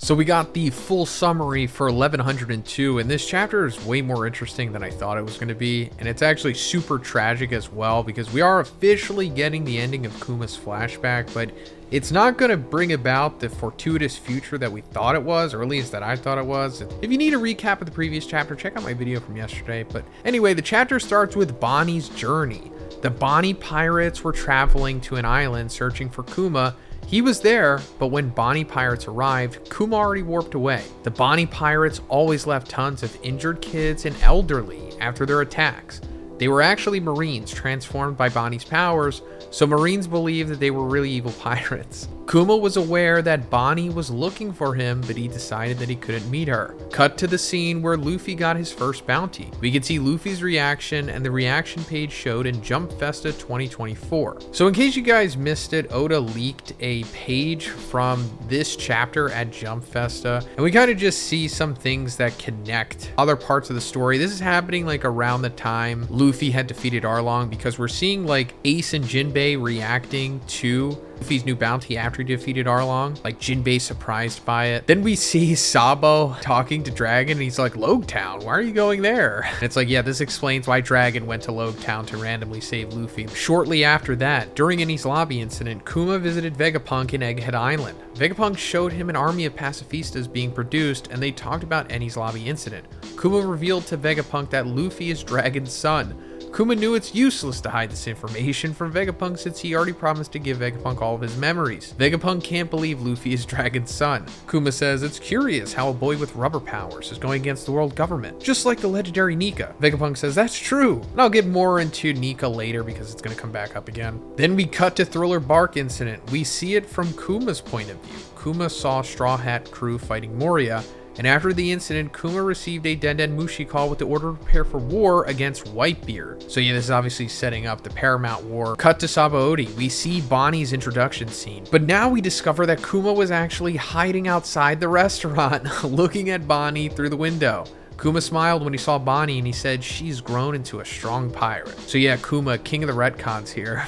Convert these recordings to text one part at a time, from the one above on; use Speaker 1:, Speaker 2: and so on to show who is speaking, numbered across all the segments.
Speaker 1: So we got the full summary for 1102, and this chapter is way more interesting than I thought it was going to be, and it's actually super tragic as well, because we are officially getting the ending of Kuma's flashback, but it's not going to bring about the fortuitous future that we thought it was, or at least that I thought it was. If you need a recap of the previous chapter, check out my video from yesterday. But anyway, the chapter starts with Bonnie's journey. The Bonnie pirates were traveling to an island searching for Kuma. He was there, but when Bonnie pirates arrived, Kuma already warped away. The Bonnie pirates always left tons of injured kids and elderly after their attacks. They were actually Marines transformed by Bonnie's powers, so Marines believed that they were really evil pirates. Kuma was aware that Bonnie was looking for him, but he decided that he couldn't meet her. Cut to the scene where Luffy got his first bounty. We could see Luffy's reaction, and the reaction page showed in Jump Festa 2024. So in case you guys missed it, Oda leaked a page from this chapter at Jump Festa, and we kind of just see some things that connect other parts of the story. This is happening like around the time Luffy had defeated Arlong, because we're seeing like Ace and Jinbei reacting to Luffy's new bounty after he defeated Arlong, like Jinbei surprised by it. Then we see Sabo talking to Dragon, and he's like, Logtown, why are you going there? And it's like, yeah, this explains why Dragon went to Logtown to randomly save Luffy. Shortly after that, during Enies Lobby incident, Kuma visited Vegapunk in Egghead Island. Vegapunk showed him an army of pacifistas being produced, and they talked about Enies Lobby incident. Kuma revealed to Vegapunk that Luffy is Dragon's son. Kuma knew it's useless to hide this information from Vegapunk since he already promised to give Vegapunk all of his memories. Vegapunk can't believe Luffy is Dragon's son. Kuma says it's curious how a boy with rubber powers is going against the world government, just like the legendary Nika. Vegapunk says that's true, and I'll get more into Nika later because it's going to come back up again. Then we cut to Thriller Bark incident. We see it from Kuma's point of view. Kuma saw Straw Hat crew fighting Moria, and after the incident, Kuma received a Denden Mushi call with the order to prepare for war against Whitebeard. So yeah, this is obviously setting up the Paramount War. Cut to Sabaody. We see Bonnie's introduction scene. But now we discover that Kuma was actually hiding outside the restaurant, looking at Bonnie through the window. Kuma smiled when he saw Bonnie, and he said she's grown into a strong pirate. So yeah, Kuma, king of the retcons here.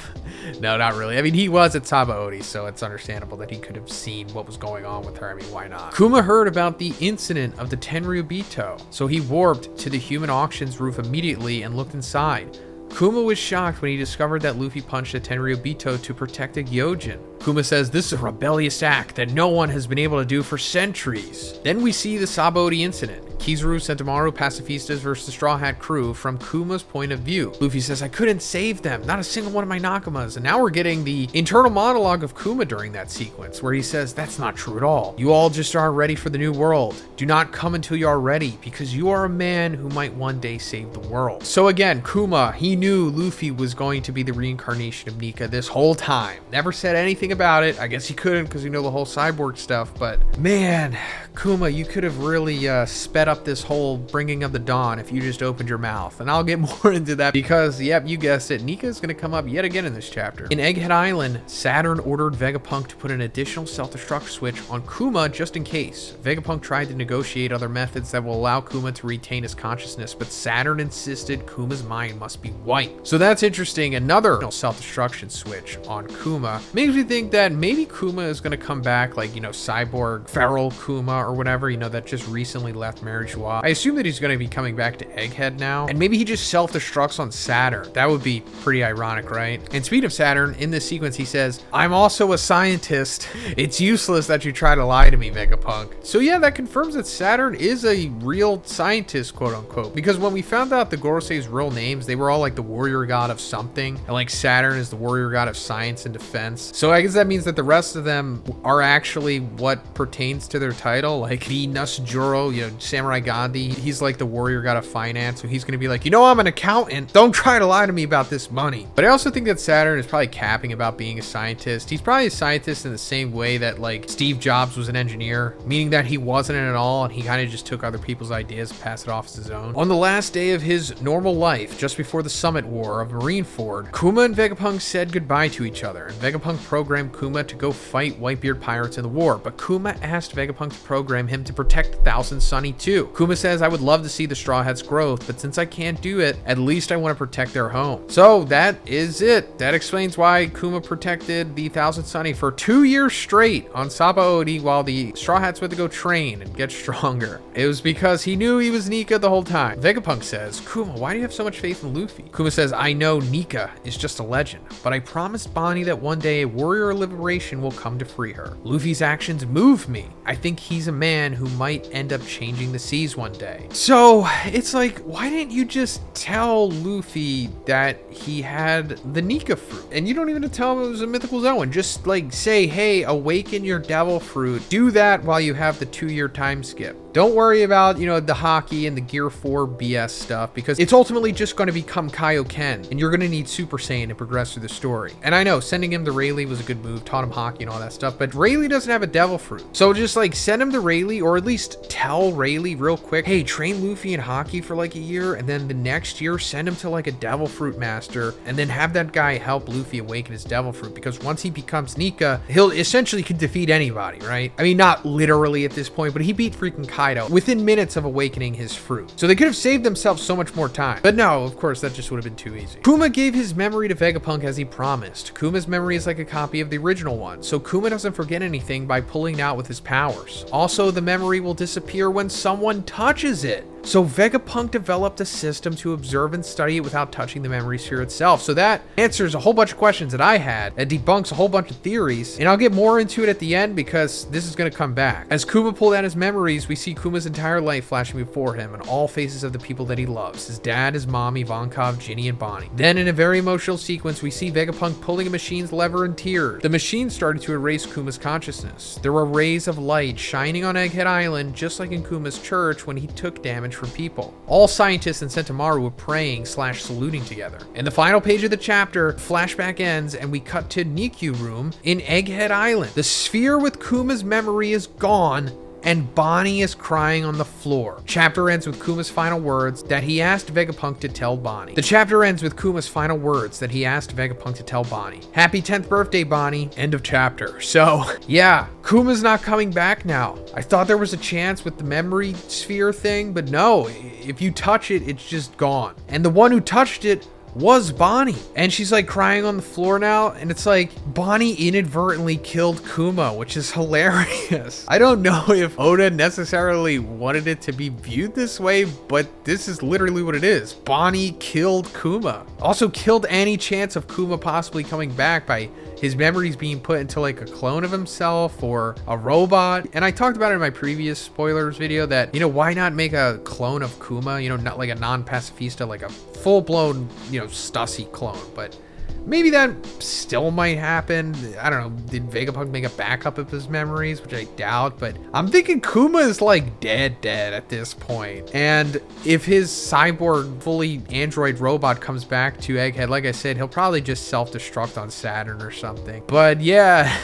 Speaker 1: No, not really. I mean, he was at Sabaody, so it's understandable that he could have seen what was going on with her. I mean, why not? Kuma heard about the incident of the Tenryubito, so he warped to the human auctions roof immediately and looked inside. Kuma was shocked when he discovered that Luffy punched a Tenryubito to protect a Gyojin. Kuma says this is a rebellious act that no one has been able to do for centuries. Then we see the Sabaody incident. Kizaru, Sentomaru, pacifistas versus the Straw Hat crew from Kuma's point of view. Luffy says, I couldn't save them, not a single one of my Nakamas. And now we're getting the internal monologue of Kuma during that sequence, where he says, that's not true at all. You all just aren't ready for the new world. Do not come until you are ready, because you are a man who might one day save the world. So again, Kuma, he knew Luffy was going to be the reincarnation of Nika this whole time. Never said anything about it. I guess he couldn't because you know the whole cyborg stuff, but man, Kuma, you could have really sped up this whole bringing of the dawn if you just opened your mouth. And I'll get more into that because, yep, you guessed it, Nika is going to come up yet again in this chapter. In Egghead Island, Saturn ordered Vegapunk to put an additional self-destruct switch on Kuma just in case. Vegapunk tried to negotiate other methods that will allow Kuma to retain his consciousness, but Saturn insisted Kuma's mind must be wiped. So that's interesting. Another self-destruction switch on Kuma makes me think that maybe Kuma is going to come back like, you know, cyborg feral Kuma or whatever, you know, that just recently left Mary Joie. I assume that he's going to be coming back to Egghead now, and maybe he just self-destructs on Saturn. That would be pretty ironic, right? And speaking of Saturn, in this sequence he says, I'm also a scientist. It's useless that you try to lie to me, Vegapunk. So yeah, that confirms that Saturn is a real scientist, quote unquote, because when we found out the Gorosei's real names, they were all like the warrior god of something, and like Saturn is the warrior god of science and defense. So I guess that means that the rest of them are actually what pertains to their title, like Venus Juro, you know, Samurai Gandhi, he's like the warrior god of finance, so he's gonna be like, you know, I'm an accountant, don't try to lie to me about this money. But I also think that Saturn is probably capping about being a scientist. He's probably a scientist in the same way that like Steve Jobs was an engineer, meaning that he wasn't at all, and he kind of just took other people's ideas and passed it off as his own. On the last day of his normal life, just before the Summit War of Marineford, Kuma and Vegapunk said goodbye to each other, and Vegapunk programmed Kuma to go fight Whitebeard pirates in the war, but Kuma asked Vegapunk to program him to protect Thousand Sunny too. too. Kuma says, I would love to see the Straw Hats' growth, but since I can't do it, at least I want to protect their home. So that is it. That explains why Kuma protected the Thousand Sunny for 2 years straight on Sabaody while the Straw Hats went to go train and get stronger. It was because he knew he was Nika the whole time. Vegapunk says, Kuma, why do you have so much faith in Luffy? Kuma says, I know Nika is just a legend, but I promised Bonnie that one day a warrior of liberation will come to free her. Luffy's actions move me. I think he's a man who might end up changing the seas one day. So it's like, why didn't you just tell Luffy that he had the Nika fruit? And you don't even have to tell him it was a mythical zone. Just like say, hey, awaken your devil fruit. Do that while you have the 2-year time skip. Don't worry about, the hockey and the Gear 4 BS stuff, because it's ultimately just going to become Kaioken, and you're going to need Super Saiyan to progress through the story. And I know sending him to Rayleigh was a good move, taught him hockey and all that stuff, but Rayleigh doesn't have a devil fruit. So just like send him to Rayleigh, or at least tell Rayleigh real quick, hey, train Luffy in hockey for like a year, and then the next year send him to like a devil fruit master, and then have that guy help Luffy awaken his devil fruit, because once he becomes Nika, he'll essentially could defeat anybody, right? I mean, not literally at this point, but he beat freaking Kaido within minutes of awakening his fruit. So they could have saved themselves so much more time. But no, of course, that just would have been too easy. Kuma gave his memory to Vegapunk as he promised. Kuma's memory is like a copy of the original one, so Kuma doesn't forget anything by pulling out with his powers. Also, the memory will disappear when someone touches it. So Vegapunk developed a system to observe and study it without touching the memory sphere itself. So that answers a whole bunch of questions that I had. It debunks a whole bunch of theories. And I'll get more into it at the end because this is going to come back. As Kuma pulled out his memories, we see Kuma's entire life flashing before him and all faces of the people that he loves. His dad, his mom, Ivankov, Ginny, and Bonnie. Then in a very emotional sequence, we see Vegapunk pulling a machine's lever in tears. The machine started to erase Kuma's consciousness. There were rays of light shining on Egghead Island, just like in Kuma's church when he took damage from people. All scientists in Sentomaru were praying / saluting together. In the final page of the chapter, flashback ends and we cut to Nikyu room in Egghead Island. The sphere with Kuma's memory is gone and Bonnie is crying on the floor. Chapter ends with Kuma's final words that he asked Vegapunk to tell Bonnie. The chapter ends with Kuma's final words that he asked Vegapunk to tell Bonnie. Happy 10th birthday, Bonnie. End of chapter. So, yeah, Kuma's not coming back now. I thought there was a chance with the memory sphere thing, but no, if you touch it, it's just gone. And the one who touched it was Bonnie. And she's like crying on the floor now, and it's like Bonnie inadvertently killed Kuma, which is hilarious. I don't know if Oda necessarily wanted it to be viewed this way, but this is literally what it is. Bonnie killed Kuma. Also killed any chance of Kuma possibly coming back by his memories being put into like a clone of himself or a robot. And I talked about it in my previous spoilers video that, why not make a clone of Kuma, not like a non-pacifista, like a full-blown, Stussy clone. But maybe that still might happen. I don't know. Did Vegapunk make a backup of his memories, which I doubt, but I'm thinking Kuma is like dead at this point. And if his cyborg fully android robot comes back to Egghead, like I said, he'll probably just self-destruct on Saturn or something. But yeah,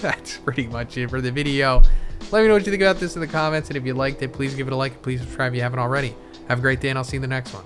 Speaker 1: that's pretty much it for the video. Let me know what you think about this in the comments, and if you liked it, please give it a like and please subscribe if you haven't already. Have a great day, and I'll see you in the next one.